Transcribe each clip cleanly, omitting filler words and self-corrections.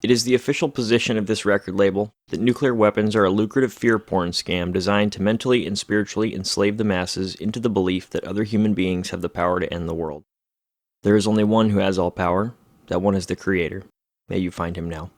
It is the official position of this record label that nuclear weapons are a lucrative fear porn scam designed to mentally and spiritually enslave the masses into the belief that other human beings have the power to end the world. There is only one who has all power. That one is the Creator. May you find him now.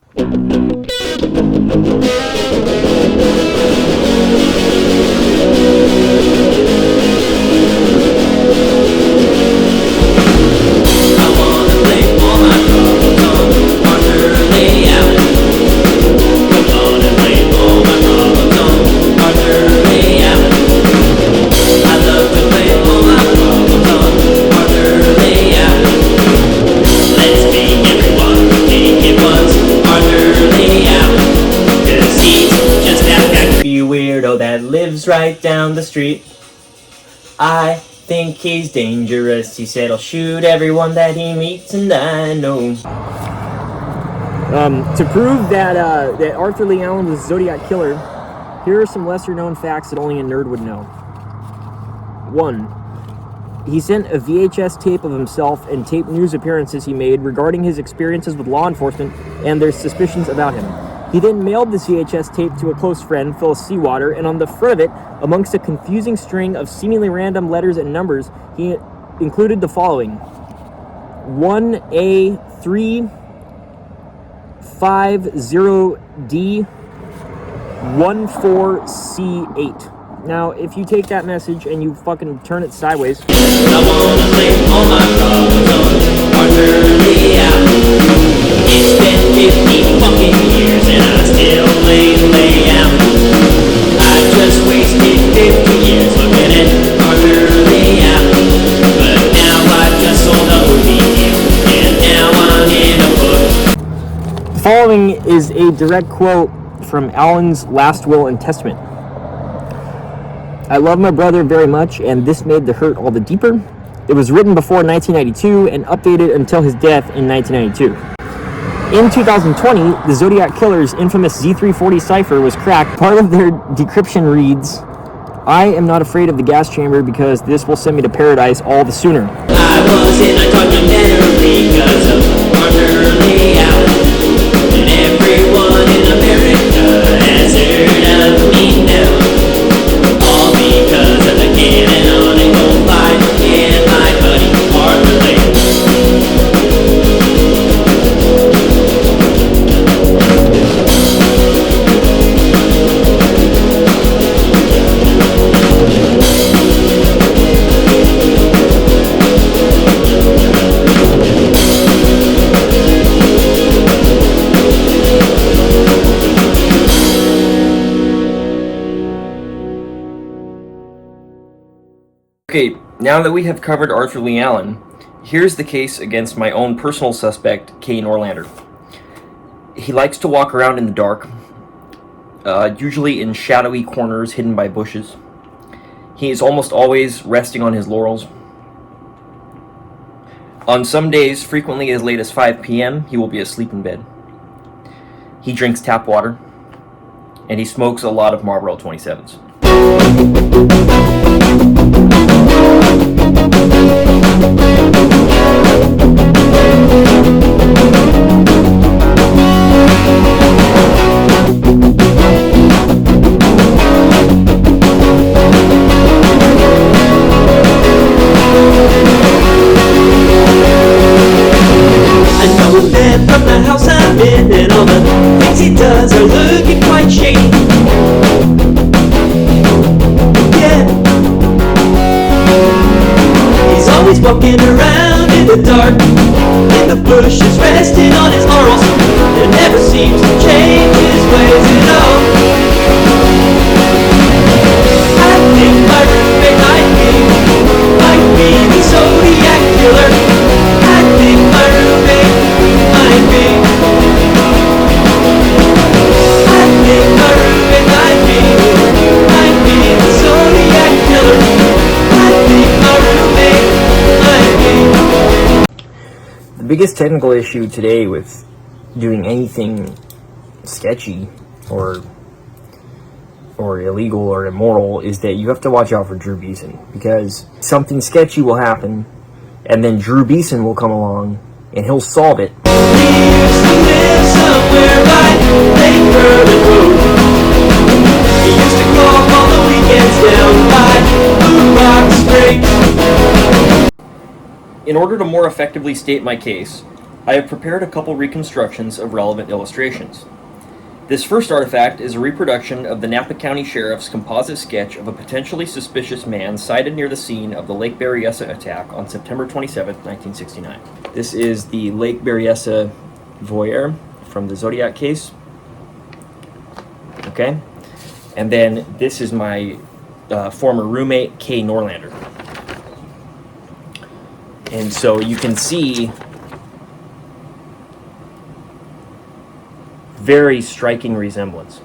That lives right down the street. I think he's dangerous. He said he'll shoot everyone that he meets, and I know. To prove that that Arthur Lee Allen was a Zodiac killer, here are some lesser known facts that only a nerd would know. 1. He sent a VHS tape of himself and taped news appearances he made regarding his experiences with law enforcement and their suspicions about him. He then mailed this VHS tape to a close friend, Phyllis Seawater, and on the front of it, amongst a confusing string of seemingly random letters and numbers, he included the following: 1A350D 14C8. Now, if you take that message and you fucking turn it sideways, I wanna lay all my problems on Arthur Lee Allen. It's been 50 fucking years and I still lay out. I just wasted 50 years looking at Arthur Lee Allen. But now I just sold a movie deal and now I'm in a book. The following is a direct quote from Allen's last will and testament. I love my brother very much, and this made the hurt all the deeper. It was written before 1992 and updated until his death in 1992. In 2020, the Zodiac Killer's infamous Z340 cipher was cracked. Part of their decryption reads, I am not afraid of the gas chamber because this will send me to paradise all the sooner. I was in a documentary because of Arthur Lee Allen, and everyone in America has heard of me now. Because of the cannon on and go by and my buddy Arthur Lee. Okay, now that we have covered Arthur Lee Allen, here's the case against my own personal suspect, Kane Orlander. He likes to walk around in the dark, usually in shadowy corners hidden by bushes. He is almost always resting on his laurels. On some days, frequently as late as 5 p.m., he will be asleep in bed. He drinks tap water, and he smokes a lot of Marlboro 27s. From the house I'm in, and all the things he does are looking quite shady. Yeah, he's always walking around in the dark, in the bushes, resting on his laurels, and never seems to change his ways at all. I think my roommate might be the Zodiac killer. I think my roommate might be. I think my roommate might be the Zodiac killer. I think my roommate might be. The biggest technical issue today with doing anything sketchy or illegal or immoral is that you have to watch out for Drew Beeson, because something sketchy will happen and then Drew Beeson will come along and he'll solve it. We used to live somewhere in order to more effectively state my case, I have prepared a couple reconstructions of relevant illustrations. This first artifact is a reproduction of the Napa County Sheriff's composite sketch of a potentially suspicious man sighted near the scene of the Lake Berryessa attack on September 27, 1969. This is the Lake Berryessa voyeur from the Zodiac case. Okay? And then this is my former roommate, Kay Norlander. And so you can see very striking resemblance.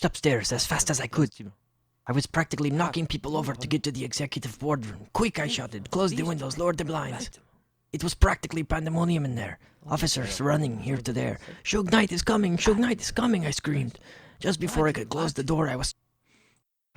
Upstairs as fast as I could. I was practically knocking people over to get to the executive boardroom. Quick, I shouted. Close the windows, lower the blinds. It was practically pandemonium in there. Officers running here to there. Suge Knight is coming, Suge Knight is coming, I screamed. Just before I could close the door, I was...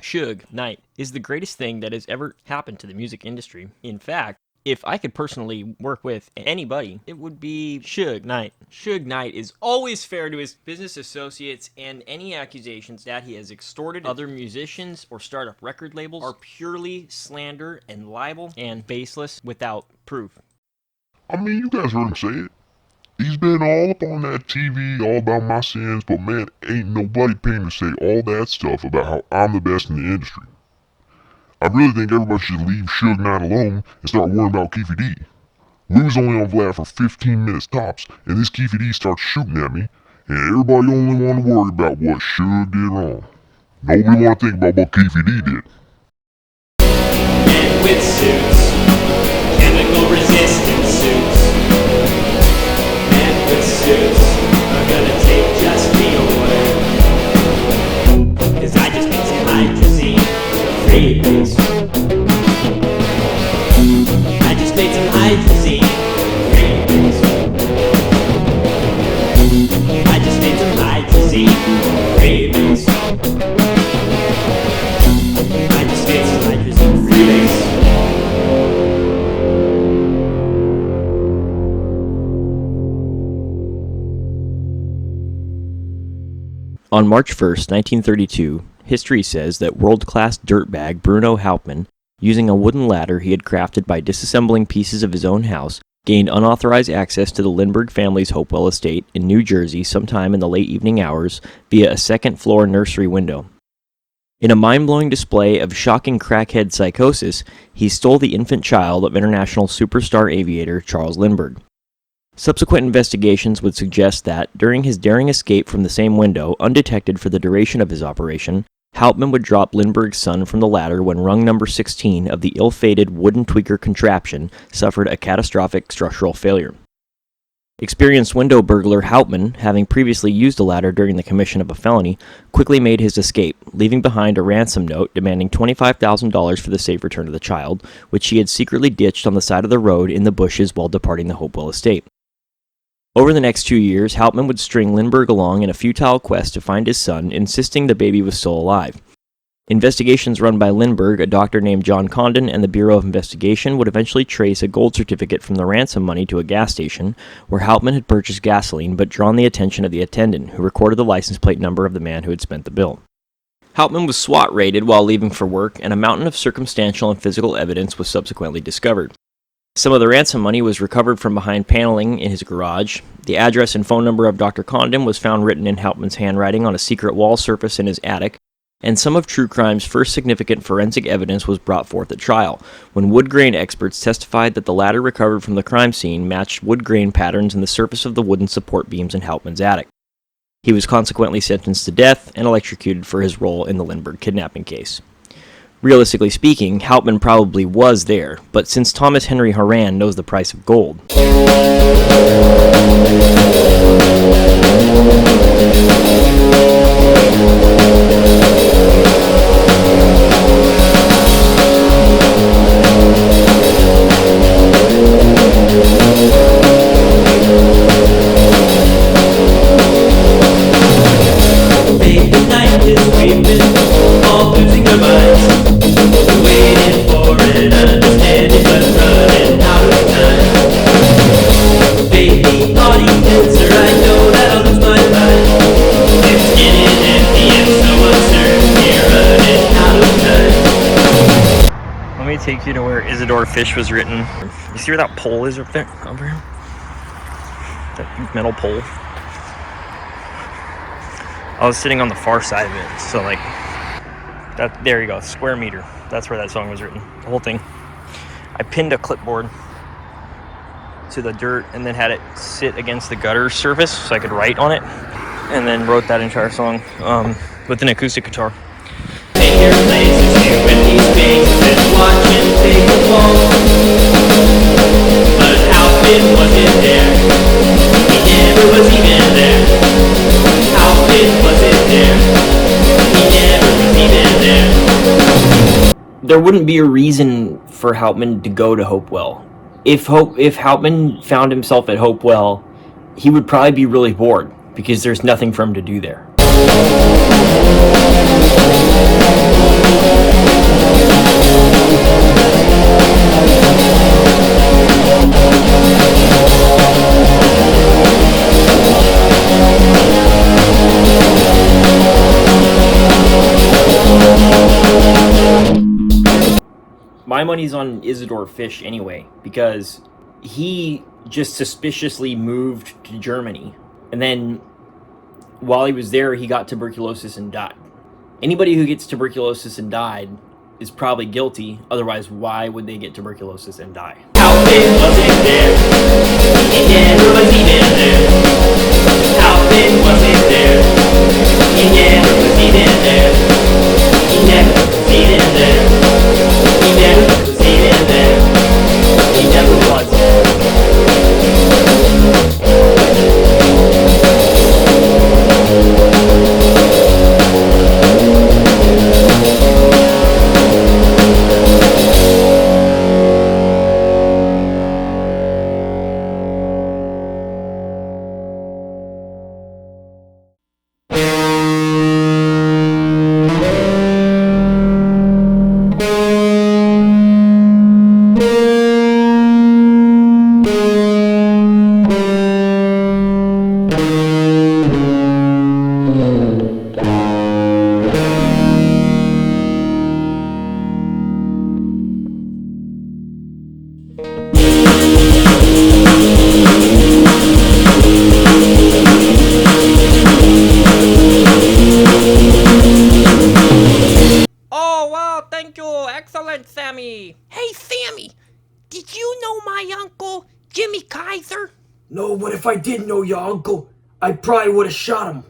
Suge Knight is the greatest thing that has ever happened to the music industry. In fact, if I could personally work with anybody, it would be Suge Knight. Suge Knight is always fair to his business associates, and any accusations that he has extorted other musicians or startup record labels are purely slander and libel and baseless without proof. I mean, you guys heard him say it. He's been all up on that TV, all about my sins, but man, ain't nobody paying to say all that stuff about how I'm the best in the industry. I really think everybody should leave Suge Knight alone and start worrying about Keefy D. We was only on Vlad for 15 minutes tops, and this Keefy D starts shooting at me, and everybody only wanted to worry about what Suge did wrong. Nobody want to think about what Keefy D did. Men with suits, chemical resistant suits. Men with suits are gonna take just me away. 'Cause I just need some hydrazine, freebase. I just made some hydrazine, freebase. I just made some hydrazine, freebase. I just made some hydrazine, freebase. On March 1st, 1932, history says that world-class dirtbag Bruno Hauptmann, using a wooden ladder he had crafted by disassembling pieces of his own house, gained unauthorized access to the Lindbergh family's Hopewell estate in New Jersey sometime in the late evening hours via a second-floor nursery window. In a mind-blowing display of shocking crackhead psychosis, he stole the infant child of international superstar aviator Charles Lindbergh. Subsequent investigations would suggest that, during his daring escape from the same window, undetected for the duration of his operation, Hauptmann would drop Lindbergh's son from the ladder when rung number 16 of the ill-fated wooden tweaker contraption suffered a catastrophic structural failure. Experienced window burglar Hauptmann, having previously used a ladder during the commission of a felony, quickly made his escape, leaving behind a ransom note demanding $25,000 for the safe return of the child, which he had secretly ditched on the side of the road in the bushes while departing the Hopewell estate. Over the next 2 years, Hauptmann would string Lindbergh along in a futile quest to find his son, insisting the baby was still alive. Investigations run by Lindbergh, a doctor named John Condon, and the Bureau of Investigation would eventually trace a gold certificate from the ransom money to a gas station, where Hauptmann had purchased gasoline but drawn the attention of the attendant, who recorded the license plate number of the man who had spent the bill. Hauptmann was SWAT raided while leaving for work, and a mountain of circumstantial and physical evidence was subsequently discovered. Some of the ransom money was recovered from behind paneling in his garage. The address and phone number of Dr. Condon was found written in Hauptmann's handwriting on a secret wall surface in his attic, and some of True Crime's first significant forensic evidence was brought forth at trial, when wood grain experts testified that the ladder recovered from the crime scene matched wood grain patterns in the surface of the wooden support beams in Hauptmann's attic. He was consequently sentenced to death and electrocuted for his role in the Lindbergh kidnapping case. Realistically speaking, Hauptmann probably was there, but since Thomas Henry Horan knows the price of gold, Late night is weeping, all losing their minds, waiting for an understanding but running out of time. Baby audience, or I know that I'll lose my mind. It's getting empty and so uncertain, you're running out of time. let me take you to where Isidore Fish was written. You see where that pole is up there? Over here? That metal pole. I was sitting on the far side of it, so like, that, there you go, square meter. That's where that song was written, the whole thing. I pinned a clipboard to the dirt and then had it sit against the gutter surface so I could write on it, and then wrote that entire song with an acoustic guitar. Take your places here with these faces and watch him take the fall. But how big was it there? He never was even there. How big was it there? He never was even there. There wouldn't be a reason for Hauptmann to go to Hopewell. If Hauptmann found himself at Hopewell, he would probably be really bored because there's nothing for him to do there. My money's on Isidore Fish anyway, because he just suspiciously moved to Germany, and then while he was there, he got tuberculosis and died. Anybody who gets tuberculosis and died is probably guilty, otherwise why would they get tuberculosis and die? How big was it there? He never was even there. How big was it there? He never was even there. He never was even there. He never was even there. He never was. Oh, wow, thank you. Excellent, Sammy. Hey, Sammy, did you know my uncle, Jimmy Kaiser? No, but if I did know your uncle, I probably would have shot him.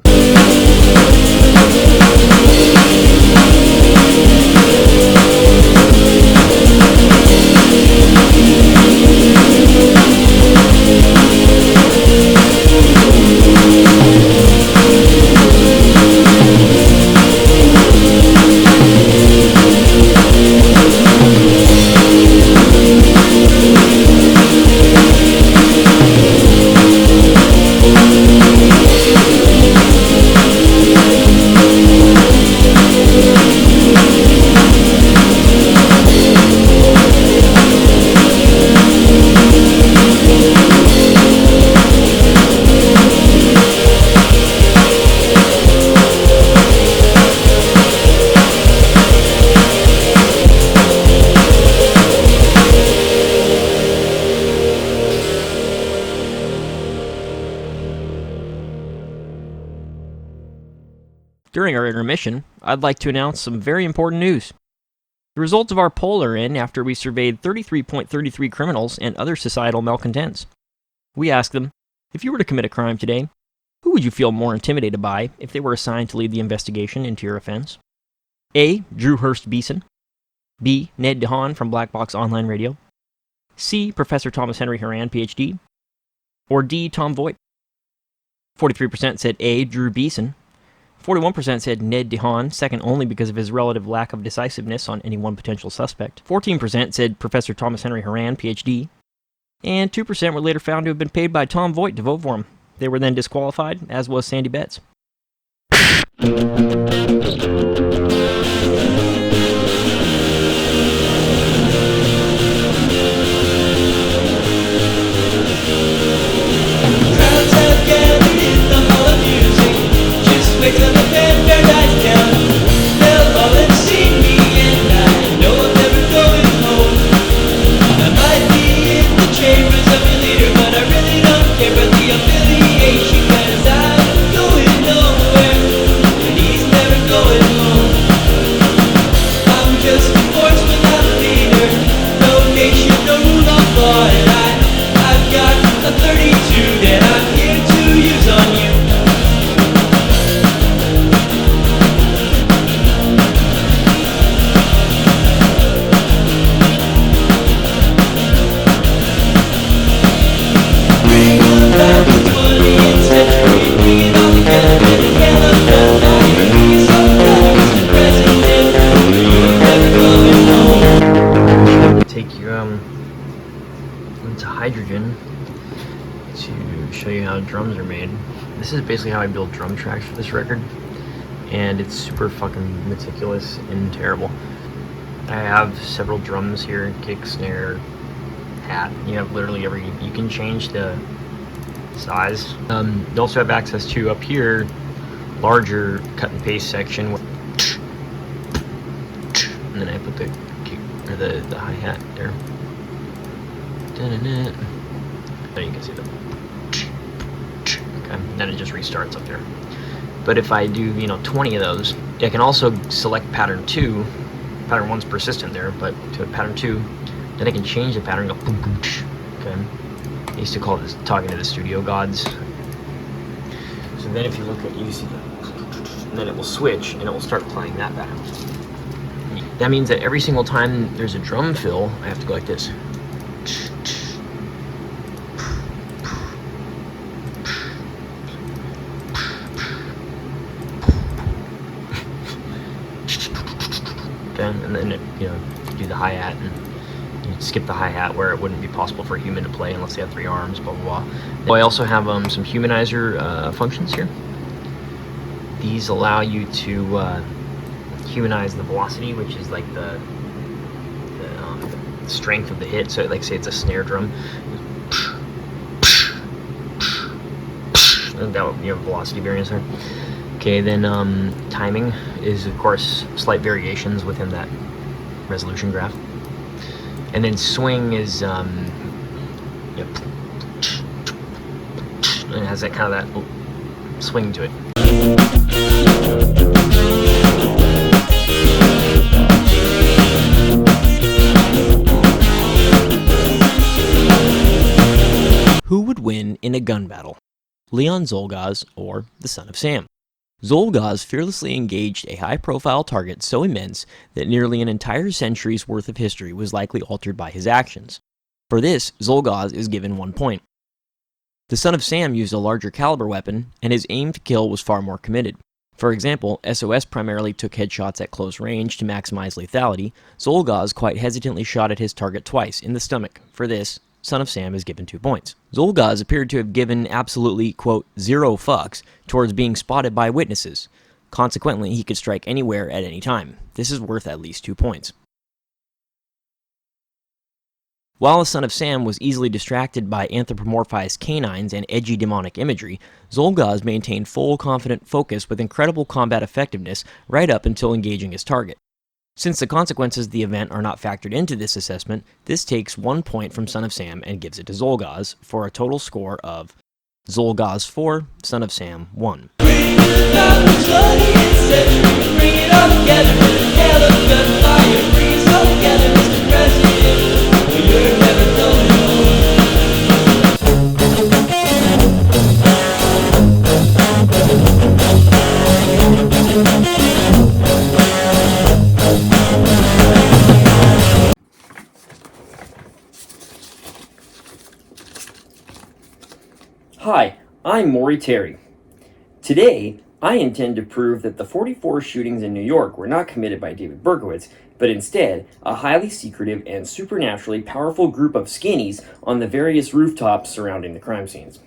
During our intermission, I'd like to announce some very important news. The results of our poll are in after we surveyed 33.33 criminals and other societal malcontents. We asked them, if you were to commit a crime today, who would you feel more intimidated by if they were assigned to lead the investigation into your offense? A. Drew Hurst Beeson. B. Ned DeHaan from Black Box Online Radio. C. Professor Thomas Henry Horan, PhD. Or D. Tom Voigt. 43% said A. Drew Beeson. 41% said Ned DeHaan, second only because of his relative lack of decisiveness on any one potential suspect. 14% said Professor Thomas Henry Horan, PhD. And 2% were later found to have been paid by Tom Voigt to vote for him. They were then disqualified, as was Sandy Betts. Into hydrogen to show you how drums are made. This is basically how I build drum tracks for this record, and it's super fucking meticulous and terrible. I have several drums here, kick, snare, hat. You have literally you can change the size. You also have access to, up here, larger cut and paste section, and then I put the kick, or the hi-hat there. There you can see them. Okay, then it just restarts up there. But if I do, 20 of those, I can also select pattern 2. Pattern 1's persistent there, but to pattern 2, then I can change the pattern and go boom, boom, okay. I used to call this talking to the studio gods. So then if you look at, you see and then it will switch and it will start playing that pattern. That means that every single time there's a drum fill, I have to go like this. And then it, do the hi-hat, and you skip the hi-hat where it wouldn't be possible for a human to play unless they have 3 arms, blah blah blah. I also have some humanizer functions here. These allow you to humanize the velocity, which is like the strength of the hit. So like say it's a snare drum, and that would be a velocity variance there. Okay, then timing is, of course, slight variations within that resolution graph. And then swing is, and it has that kind of that swing to it. Who would win in a gun battle? Leon Zolgaz or the Son of Sam? Zolgaz fearlessly engaged a high-profile target so immense that nearly an entire century's worth of history was likely altered by his actions. For this, Zolgaz is given 1 point. The Son of Sam used a larger caliber weapon, and his aim to kill was far more committed. For example, SOS primarily took headshots at close range to maximize lethality. Zolgaz quite hesitantly shot at his target twice, in the stomach. For this, Son of Sam is given 2 points. Zolgaz appeared to have given absolutely, quote, 0 fucks towards being spotted by witnesses. Consequently, he could strike anywhere at any time. This is worth at least 2 points. While the Son of Sam was easily distracted by anthropomorphized canines and edgy demonic imagery, Zolgaz maintained full confident focus with incredible combat effectiveness right up until engaging his target. Since the consequences of the event are not factored into this assessment, this takes 1 point from Son of Sam and gives it to Zolgaz for a total score of Zolgaz 4, Son of Sam 1. Hi, I'm Maury Terry. Today, I intend to prove that the 44 shootings in New York were not committed by David Berkowitz, but instead a highly secretive and supernaturally powerful group of skinnies on the various rooftops surrounding the crime scenes.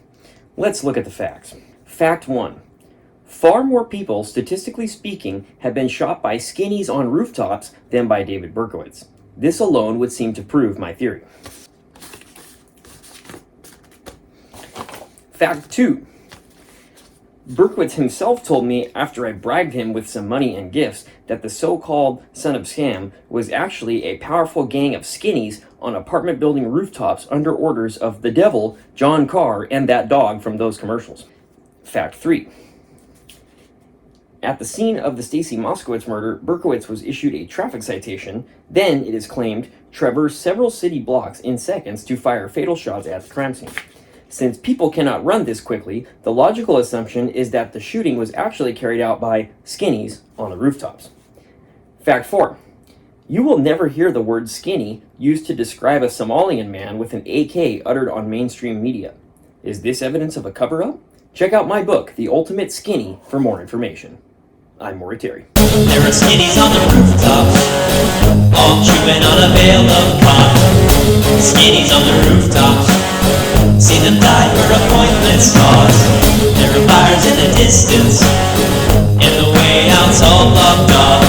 Let's look at the facts. Fact 1. Far more people, statistically speaking, have been shot by skinnies on rooftops than by David Berkowitz. This alone would seem to prove my theory. Fact 2. Berkowitz himself told me after I bribed him with some money and gifts that the so-called Son of Sam was actually a powerful gang of skinnies on apartment building rooftops under orders of the devil, John Carr, and that dog from those commercials. Fact 3. At the scene of the Stacy Moskowitz murder, Berkowitz was issued a traffic citation, then, it is claimed, traversed several city blocks in seconds to fire fatal shots at the crime scene. Since people cannot run this quickly, the logical assumption is that the shooting was actually carried out by skinnies on the rooftops. Fact 4. You will never hear the word skinny used to describe a Somalian man with an AK uttered on mainstream media. Is this evidence of a cover-up? Check out my book, The Ultimate Skinny, for more information. I'm Maury Terry. There are skinnies on the rooftops, all chewing on a bale of cotton. Skinnies on the rooftops, see them die for a pointless cause. There are fires in the distance, and the way out's all blocked off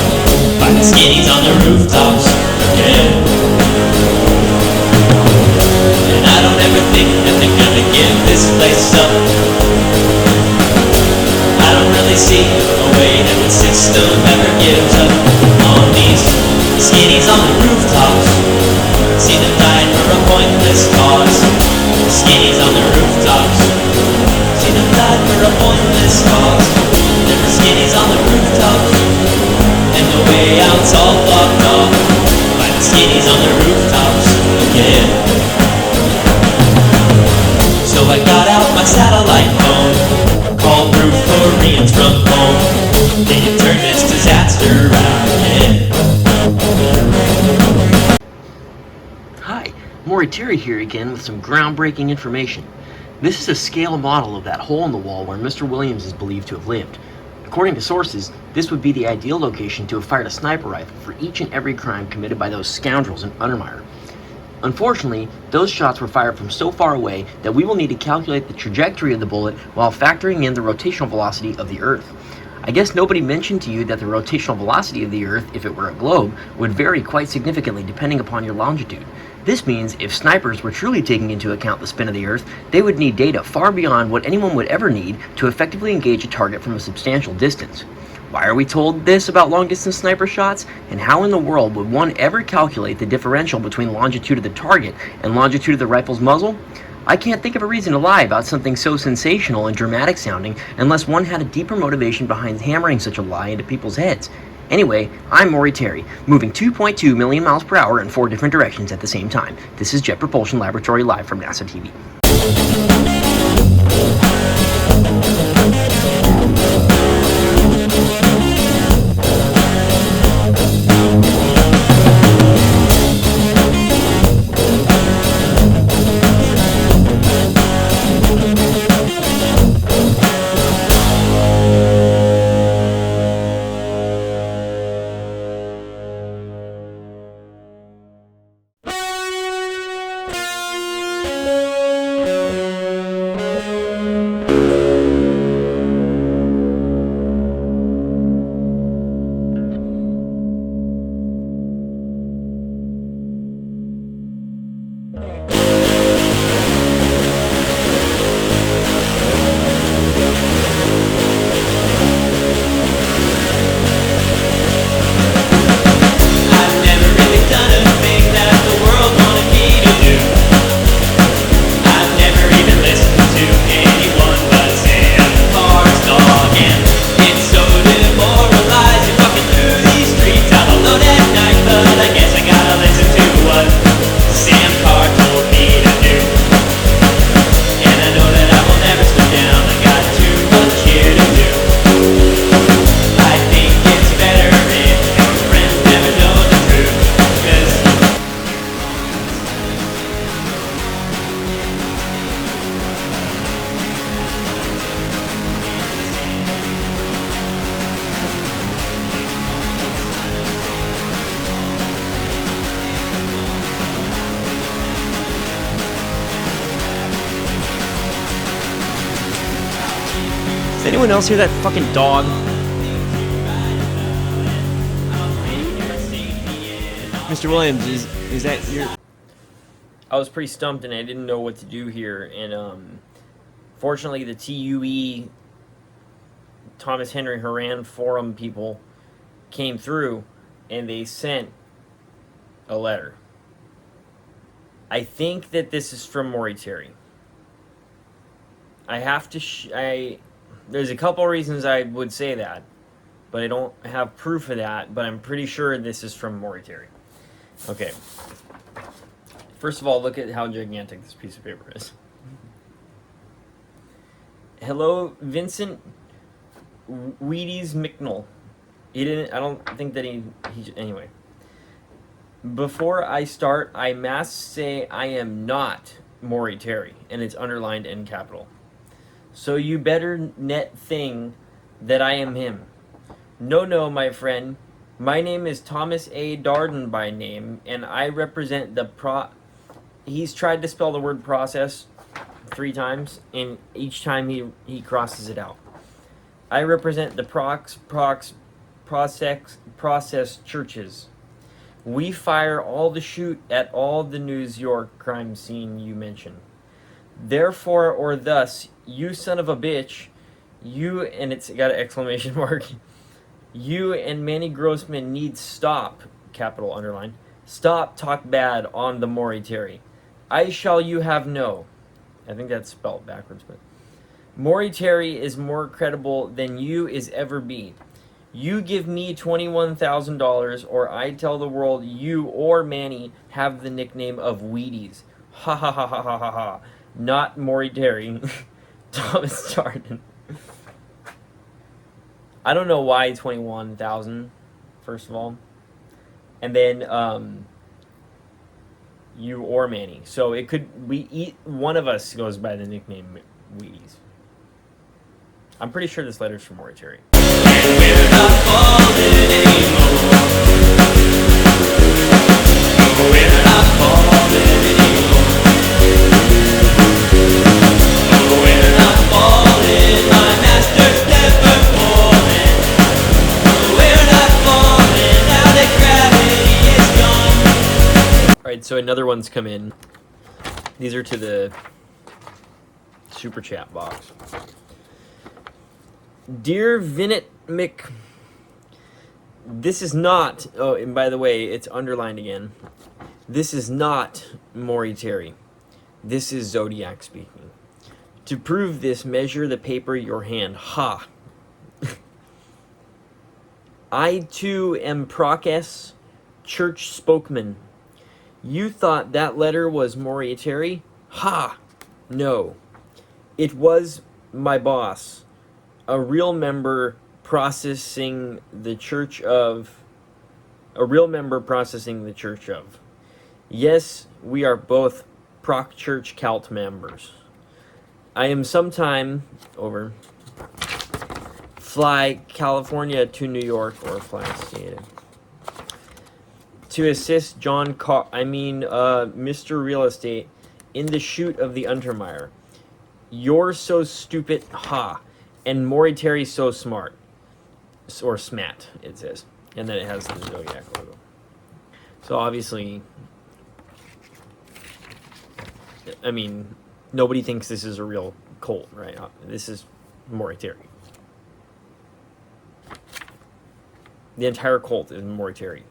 by the skinnies on the rooftops. Yeah. And I don't ever think that they're gonna give this place up. I don't really see a way that the system ever gives up on these skinnies on the rooftops. See them dying for a pointless cause. Skinnies on the rooftops. See them die for a pointless cause. There are skinnies on the rooftops, and the way out's all blocked off by the skinnies on the rooftops. Yeah. So I got out my satellite phone, called North Koreans from home. They can turn this disaster around. Yeah. Hi, Maury Terry here again with some groundbreaking information. This is a scale model of that hole in the wall where Mr. Williams is believed to have lived. According to sources, this would be the ideal location to have fired a sniper rifle for each and every crime committed by those scoundrels in Untermeyer. Unfortunately, those shots were fired from so far away that we will need to calculate the trajectory of the bullet while factoring in the rotational velocity of the Earth. I guess nobody mentioned to you that the rotational velocity of the Earth, if it were a globe, would vary quite significantly depending upon your longitude. This means if snipers were truly taking into account the spin of the Earth, they would need data far beyond what anyone would ever need to effectively engage a target from a substantial distance. Why are we told this about long-distance sniper shots? And how in the world would one ever calculate the differential between longitude of the target and longitude of the rifle's muzzle? I can't think of a reason to lie about something so sensational and dramatic sounding unless one had a deeper motivation behind hammering such a lie into people's heads. Anyway, I'm Maury Terry, moving 2.2 million miles per hour in 4 different directions at the same time. This is Jet Propulsion Laboratory live from NASA TV. anyone else hear that fucking dog? Mr. Williams, is that your... I was pretty stumped and I didn't know what to do here, and fortunately the TUE Thomas Henry Horan Forum people came through and they sent a letter. I think that this is from Maury Terry. I have to there's a couple reasons I would say that, but I don't have proof of that, but I'm pretty sure this is from Maury Terry. Okay. First of all, look at how gigantic this piece of paper is. Hello, Vincent Wheaties McConnell. He didn't, I don't think that he anyway. Before I start, I must say I am not Maury Terry, and it's underlined in capital. So you better net thing that I am him. No, my friend. My name is Thomas A. Darden by name, and I represent the He's tried to spell the word process 3 times, and each time he crosses it out. I represent the process churches. We fire all the shoot at all the New York crime scene you mention. Therefore, or thus, you son of a bitch, you, and it's got an exclamation mark, you and Manny Grossman need stop, capital underline, stop talk bad on the Maury Terry. I shall you have no. I think that's spelled backwards, but Maury Terry is more credible than you is ever be. You give me $21,000 or I tell the world you or Manny have the nickname of Wheaties. Ha ha ha ha ha ha ha. Not Maury Terry. Thomas Darden. I don't know why 21,000, first of all. And then you or Manny. So it could one of us goes by the nickname Wheaties. I'm pretty sure this letter's from Maury Terry. We're not falling anymore. We're not falling anymore. We're not falling. My master's never falling. We're not falling. Now that gravity is gone. Alright, so another one's come in. These are to the super chat box. Dear Vincent this is not, oh, and by the way, it's underlined again. This is not Maury Terry. This is Zodiac speaking. To prove this, measure the paper your hand. Ha! I too am Process church spokesman. You thought that letter was Maury Terry? Ha! No. It was my boss. A real member processing the church of. Yes, we are both Proc Church Calt members. I am sometime over. Fly California to New York or fly state to assist Mr. Real Estate in the shoot of the Untermeyer. You're so stupid, ha. And Maury Terry's so smart. Or smat, it says. And then it has the Zodiac logo. So obviously, I mean, nobody thinks this is a real cult, right? This is Maury Terry. The entire cult is Maury Terry.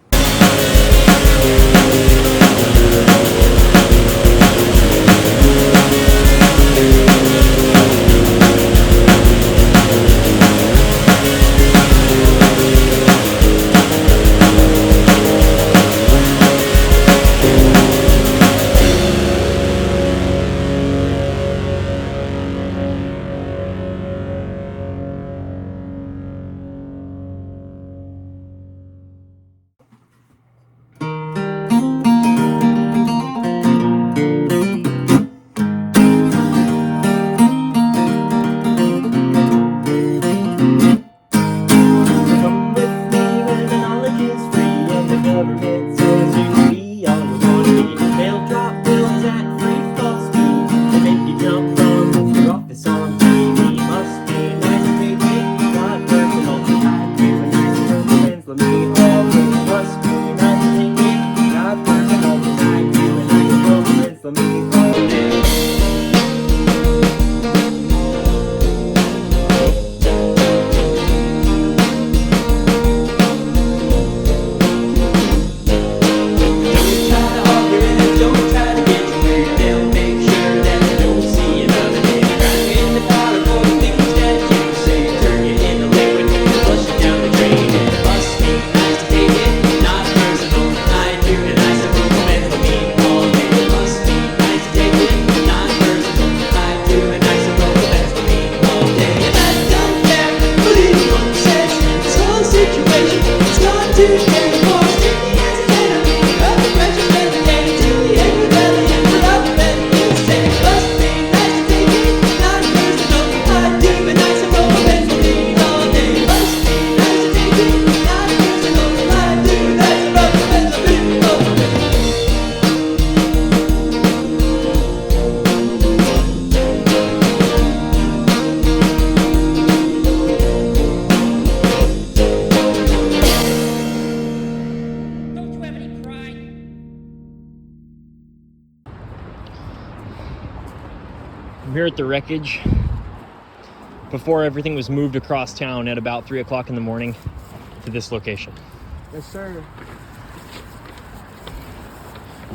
here at the wreckage before everything was moved across town at about 3 o'clock in the morning to this location. Yes, sir.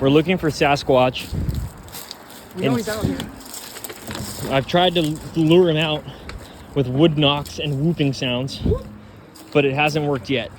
We're looking for Sasquatch. We know he's out here. I've tried to lure him out with wood knocks and whooping sounds, but it hasn't worked yet.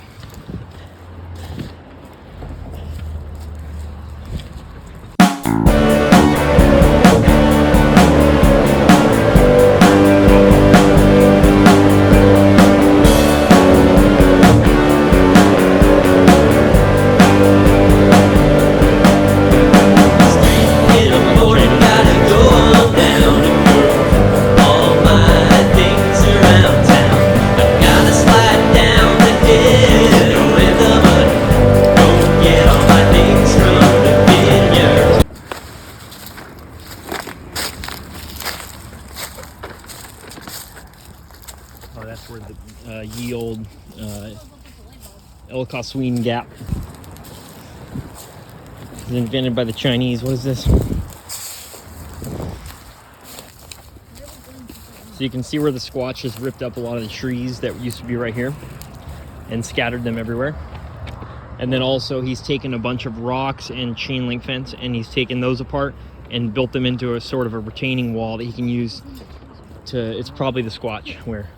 Oh, that's where the ye old El Caswin Gap was invented by the Chinese. What is this? So you can see where the Squatch has ripped up a lot of the trees that used to be right here and scattered them everywhere. And then also he's taken a bunch of rocks and chain link fence and he's taken those apart and built them into a sort of a retaining wall that he can use to, it's probably the Squatch where.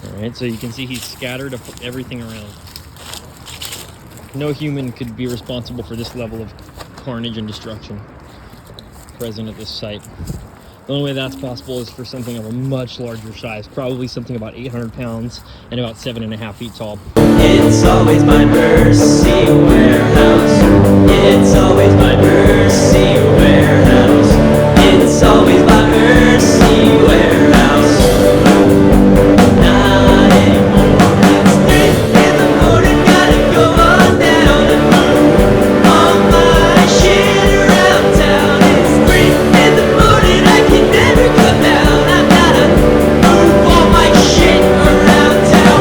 Alright, so you can see he's scattered everything around. No human could be responsible for this level of carnage and destruction present at this site. The only way that's possible is for something of a much larger size, probably something about 800 pounds and about 7.5 feet tall. It's always my mercy warehouse. It's always my mercy warehouse. It's always my mercy warehouse. Not anymore. It's 3 in the morning, gotta go on down and move all my shit around town. It's 3 in the morning, I can never come down. I gotta move all my shit around town.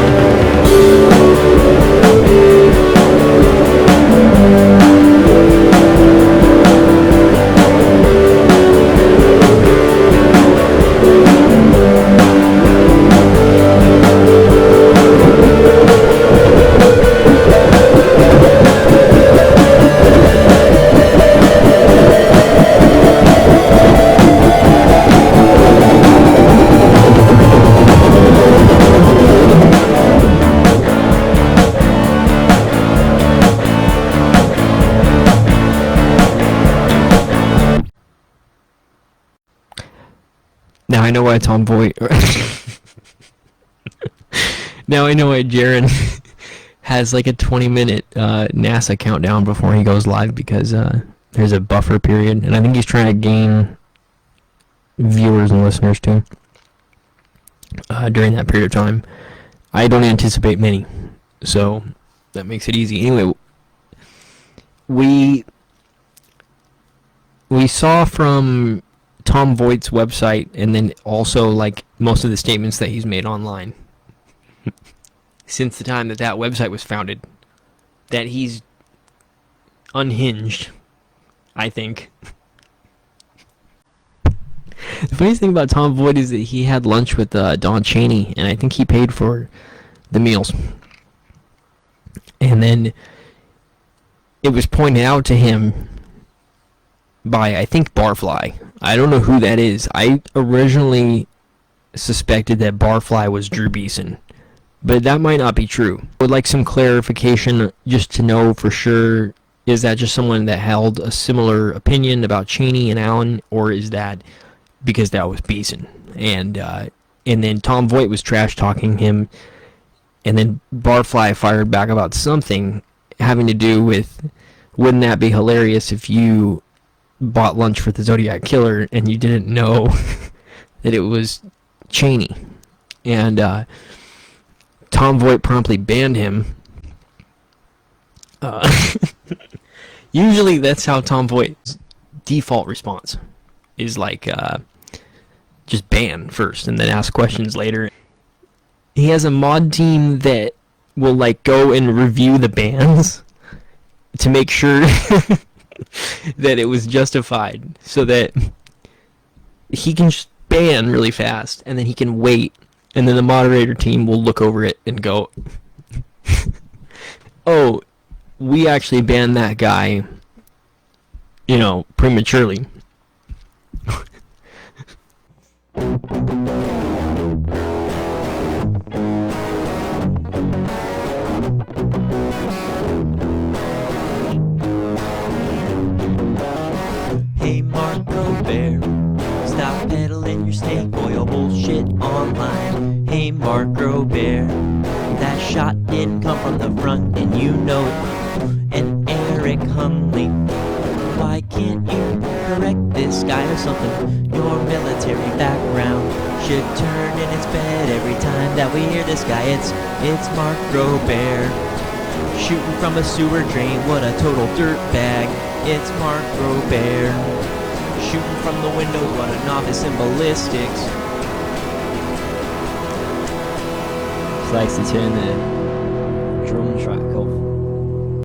Now I know why Tom Voight. Now I know why Jaron has like a 20-minute NASA countdown before he goes live, because there's a buffer period, and I think he's trying to gain viewers and listeners too during that period of time. I don't anticipate many, so that makes it easy. Anyway, we saw from Tom Voigt's website, and then also like most of the statements that he's made online since the time that that website was founded, that he's unhinged, I think. The funniest thing about Tom Voigt is that he had lunch with Don Chaney, and I think he paid for the meals. And then it was pointed out to him by, I think, Barfly. I don't know who that is. I originally suspected that Barfly was Drew Beeson, but that might not be true. I would like some clarification just to know for sure, is that just someone that held a similar opinion about Cheney and Allen, or is that because that was Beeson? And then Tom Voigt was trash-talking him, and then Barfly fired back about something having to do with, wouldn't that be hilarious if you bought lunch for the Zodiac Killer and you didn't know that it was Cheney? And Tom Voigt promptly banned him. Usually that's how Tom Voigt's default response is, like just ban first and then ask questions later. He has a mod team that will like go and review the bans to make sure that it was justified, so that he can just ban really fast, and then he can wait, and then the moderator team will look over it and go, oh, we actually banned that guy, you know, prematurely. Hey Marco Bear, stop peddling your snake oil bullshit online. Hey Marco Bear, that shot didn't come from the front and you know it. And Eric Hunley, why can't you correct this guy or something? Your military background should turn in its bed every time that we hear this guy. It's Mark Robert, shooting from a sewer drain, what a total dirtbag. It's Mark Robert, shooting from the windows, what a novice in ballistics. He likes to turn the drum track off.